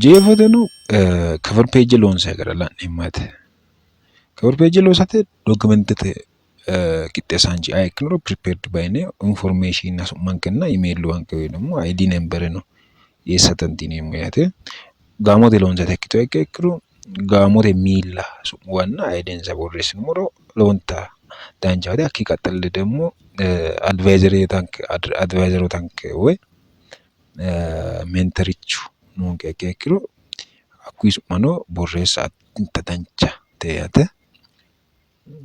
jeefatanu cover page loonsa agarala nimmate cover page loosate documentate qixxeessaanchi ikkiro prepared by ne information asumman kenna email anke wedemo id number no yeessatantineemmo yaate gaamote loonsate ikkiro gaamote miilla su'muwanna aidensa borreessinummoro lowonta danchaate hakki qaxxalle demmo advisory tanke woy mentorichu noonke ikkiro hakkuyi su'mano borreessa addinta dancha yaate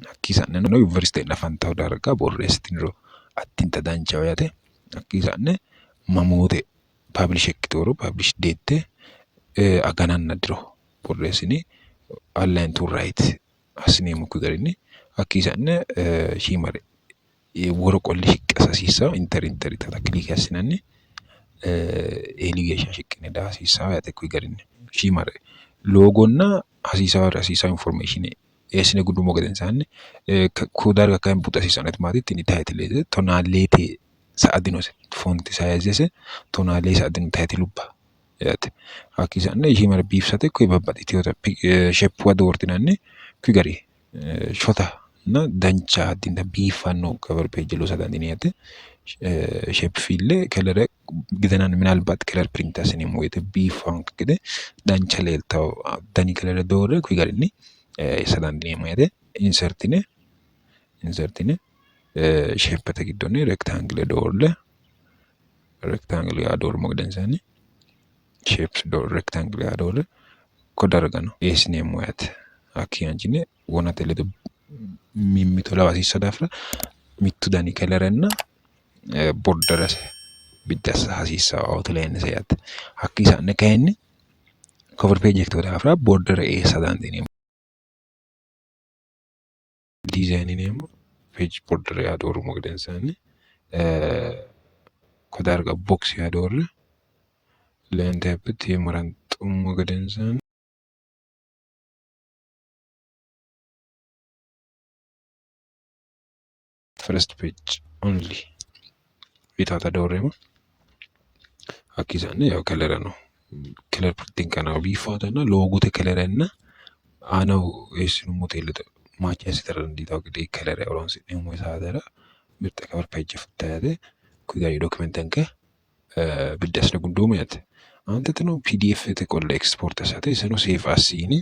hakki sa'ne no university nafantawo darga borreessitiniro addinta danchaho yaate hakki sa'ne mamoote publish ikkitoro publish date agananna diro borreessini online to write asineemmo kuy garinni hakki sa'ne shiimare woro qolli shiqqasasiisa interi tata click assinanni eeligeesha shiqqine daasiisa yaate kuy garinni shiimare loogonna hasiisa information eessine guddumo gedensaanni ku darga kayin buxasiisanet maatitti ni title tonaalleete sa'adinose fonti sayizese tonaalee sa'adino titlubba yaate hakki sa'ne shiimare biifsate kuy babbaxitiyota sheppuwa doortinanni kuy gari shota na dancha addinta biifanno cover page loosa dandineete shape fille kelere gidenan minalባት ከለር ፕሪንት አስኔሞ የተ ቢፋንክ ገደ ዳንቻ ለልታው ዳኒ ከለረ ዶረ ኩይ ጋርኒ ሰዳንዲኔሞ የተ ኢንሰርቲኔ ሼፕ ተግዶኔ ሬክታንግል ያዶር ሞግደንሳኒ ሼፕስ ዶር ሬክታንግል ያዶር ኮዳርጋ ነው ኤስኔሞ ያተ አኪያንጂኔ ወናተ ለደ ሚሚቶ ለባሲ ሰዳፍራ ሚቱ ዳኒ ከለረና ቦርደረስ bidas hasiisa outline sayat hakki sa'ne kayinni cover page ektoda afra border eessa dandineemmo design ineemmo page border yaadoorumo gedensaanni kodarga box yaadorre lentepti maranxummo gedensaanni first page only bitata doorremo hakki sa'ne yaw kelere no keler printing kana biifaatana loogote kelerenna aanaw eessinummo teelete maachesi taranditaw gede kelere horonsi'neemmo isaatera mirte cover page futtaate kuy gari dokumentenke biddasne gunduumo yaate antetino pdf te qolle export asate iseno save assini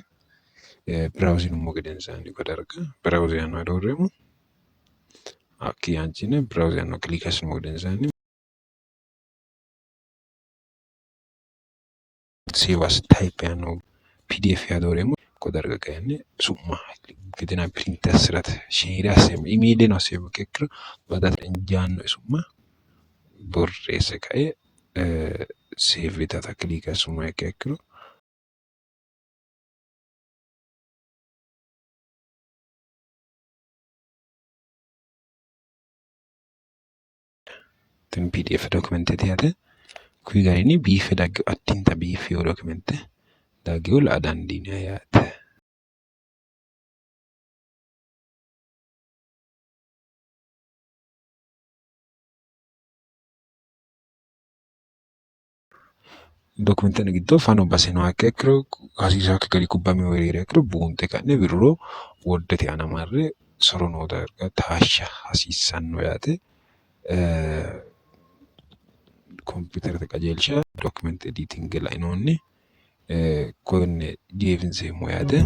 browsinummo gedensaanni kodarga browse yaano adoorremo hakki yaanchine browse yaano click assinummo gedensaanni save as type yaano pdf yaadoremo kodarga kayinni summa gidena print asirate share asem email no save kekkiro badat injaanno summa borreesse kae save tata click asumma kekkiro tin pdf document yaate kuy garini biife dagge attinta biife document dagge la dandine yaate document ne giddo fano baseno kekkiro hasiisa ke gari kubbame werire kekkiro buunte kanne birro woddete ana marre sorono darga taashsha hasiisanno yaate computer te qajeelsha document editing la inoonni konne jeefinseemmo yaate